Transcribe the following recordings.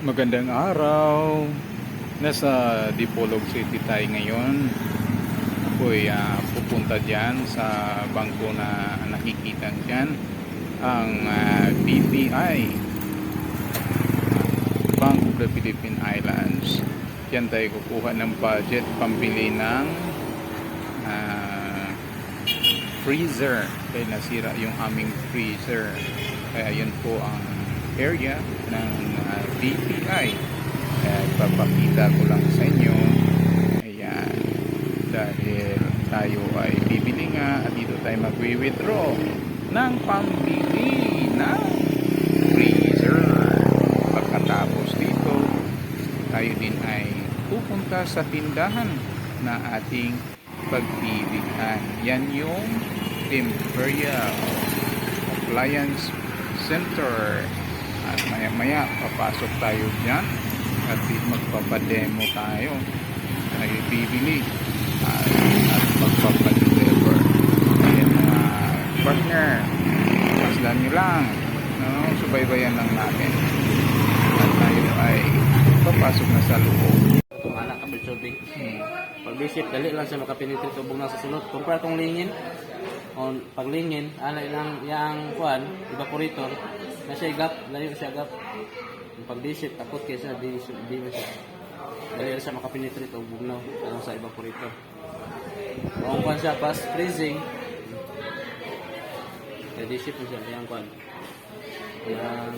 Magandang araw. Nasa Dipolog City tayo ngayon. Ako'y pupunta dyan sa bangko na nakikita dyan. Ang BPI, Bank of the Philippine Islands. Diyan tayo kukuha ng budget pambili ng freezer. Kaya nasira yung aming freezer. Kaya yun po ang area ng BPI. Papakita ko lang sa inyo. Ayan. Dahil tayo ay bibili nga at dito tayo mag-withdraw ng pambili ng freezer. Pagkatapos dito, tayo din ay pupunta sa tindahan na ating pagbibilihan. Yan yung Imperial Appliance Center. At maya-maya papasok tayo dyan at magpapademo tayo. Bibili at magpapadeliver. Ayan mga partner, paslan nyo lang, no? Subaybayan lang natin at tayo ay papasok na sa loob. Itong anak ka bilsobing. Pag-visit, dali lang siya makapenetrate tubong na sa sulod. Kumpara itong lingin, o paglingin, alay lang yung kuhan, evaporator, na siya igap, layo siya igap. Yung pag-visit, takot kayo siya, di na siya. Dali lang siya makapenetrate tubong na sa evaporator. Kung kuhan siya, pas freezing, kaya ship mo siya, yung kuhan. Yung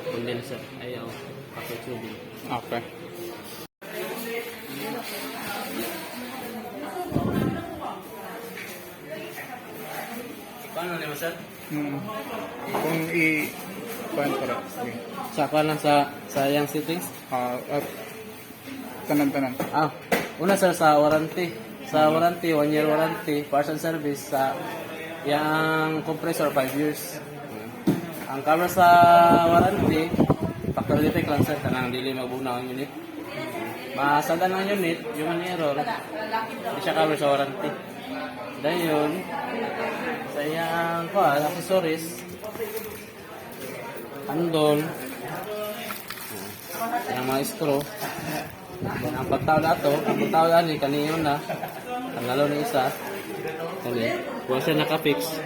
condenser, ayaw, packet tubing. Okay. Paano naman sir? Kung i-pan para Sa kuhan lang sa yung settings? at tanan-tanan. Una sir sa warranty. Sa warranty, 1 year warranty, parts and service sa yung compressor 5 years. Ang cover sa warranty, factory defect lang sir, kanang dili magbunaw ang unit. Masagan ang unit, yung error, hindi siya cover sa warranty. Dahil yun, sa yung accessories, handle, yung mga screw, then ang pagtaw na ito, ang pagtaw na ni kaniyon na, tanggalon na isa, kung siya nakafix,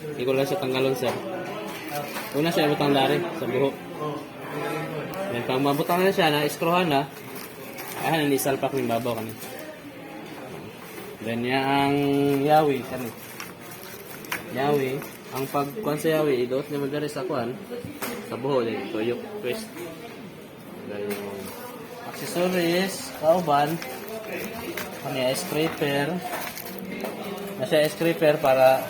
hindi ko lang siya tanggalon sir. Una siya ibutang dari sa buhok. Then pag mabutang na siya, na-screwhan na, ayan, inisalpak ng babaw kami. Then yung yawi kami. Yawi, ang pagkuhan sa yawi, idoot niya madari sa kuhan, sa buhok, then tuyok, twist. Then yung accessories, kauban, kanya scraper, na siya scraper para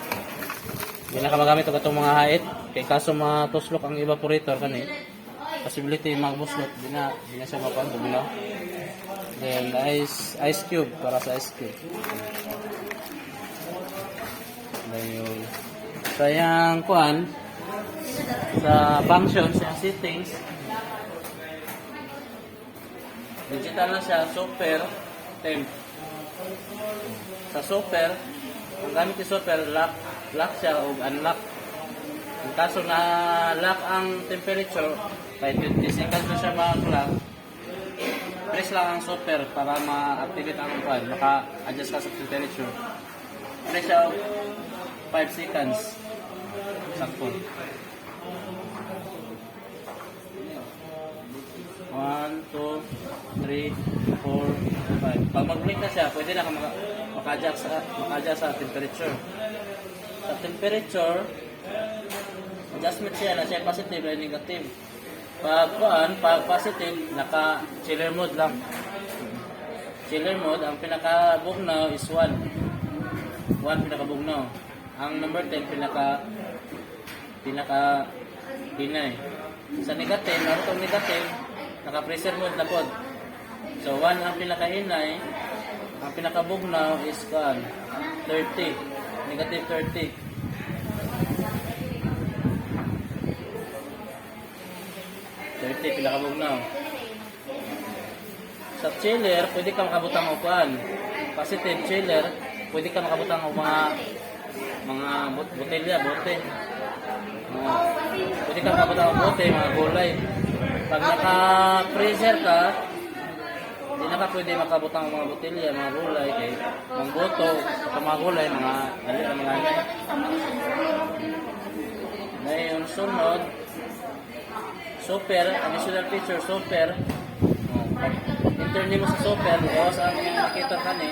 hindi na ka magamit itong mga hait. Kaya kaso matuslok ang evaporator kani, possibility magbuslot, di na siya mapagbubilaw. Then ice cube para sa ice cube. Then yung sayang kuan sa functions, sa settings, digital na siya, super temp. Sa super, ang gamit ni super, lock siya o unlock. Ang kaso na lock ang temperature, kahit 20 seconds na siya mag-lock, press lang ang super para ma-activate ang fan, maka-adjust ka sa temperature. Press siya 5 seconds. Sakto. 1, 2, 3, 4, 5. Pag mag-blink na siya, pwede na ka maka-adjust sa temperature. Sa temperature, adjustment siya na siya positive or negative. Pag positive, naka-chiller mode lang. Chiller mode, ang pinaka-bugnaw is 1. 1 pinaka-bugnaw. Ang number 10, pinaka-hinay. Sa negative, naroon itong negative, naka-pressure mode na pod. So 1 ang pinaka-hinay, ang pinaka-bugnaw is 30. Negative 30. Pinakabugnaw. Sa chiller, pwede ka makabutang upuan. Positive chiller, pwede ka makabutang mga botelya, bote. Pwede pwede ka makabutang ng bote, mga gulay. Pag naka-freezer ka, hindi na ka pwede makabutang ng mga botelya, mga gulay. Kaya mga boto, mga gulay, mga mga ngayon, sunod, super, additional feature, super. Enter nimo sa super, o sa mga nakita ka ni.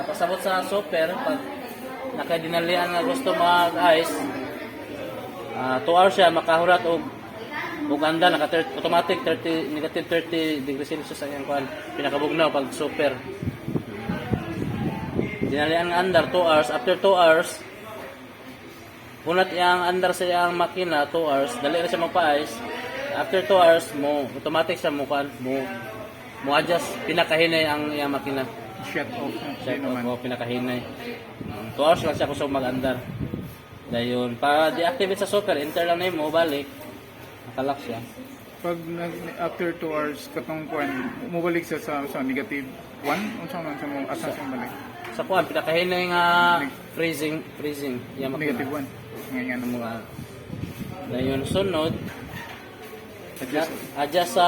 Pasabot sa super, pag nakadinalian na gusto mag-ice, 2 hours siya, makahurat og anda, automatic 30, negative 30 degrees Celsius ang iyang kuhan. Pinakabugnaw pag super. Dinalian ang andar 2 hours, after 2 hours, kunat yang andar sa iyang makina 2 hours, dali na siya magpa-ice. After 2 hours mo automatic siya mo adjust pinakahinay ang iyang makina. Shut off. Shut off o pinakahinay. 2 hours lang siya kusog mag-andar. Dayon para deactivate sa super, enter lang nimo balik. Nakalock siya. Pag after 2 hours katong kuan mubalik sa negative 1 unsa man sa mo asa sa balik. Sa kuan pinakahinay nga freezing iyang makina. Negative 1. Ngayon Ang mga dayon sunod adjust sa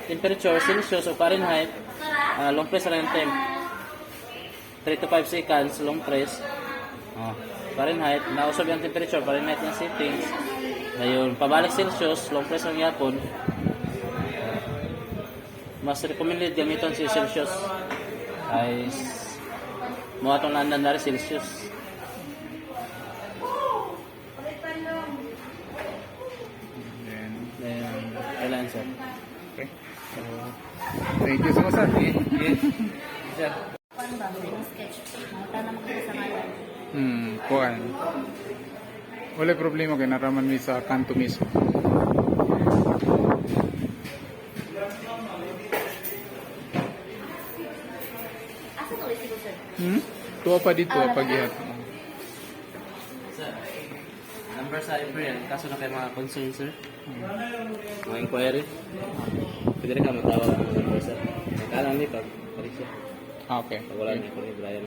temperature Celsius o Fahrenheit, long press lang yung temp 3 to 5 seconds long press. Fahrenheit nausog yung temperature Fahrenheit yung settings. Ayun pabalik Celsius long press lang yapon. Mas recommended gamiton si Celsius ay mo atong nandan na Celsius. Kailan sir? Okay. Thank you so much, sir. Sir. Kuan ba yung sketch? Mata naman kita sa ngalan. Kuan. Wala problema kay naraman mi sa kanto mismo. Asa to resibo sir? Tuwa pa dito pagihat. Sir. Number sa April, kaso na kayo mga concern sir? Mga inquiry? Pwede rin ka matawag ng number sir. Nakalang ni pag siya. Okay. Pag wala niya, kung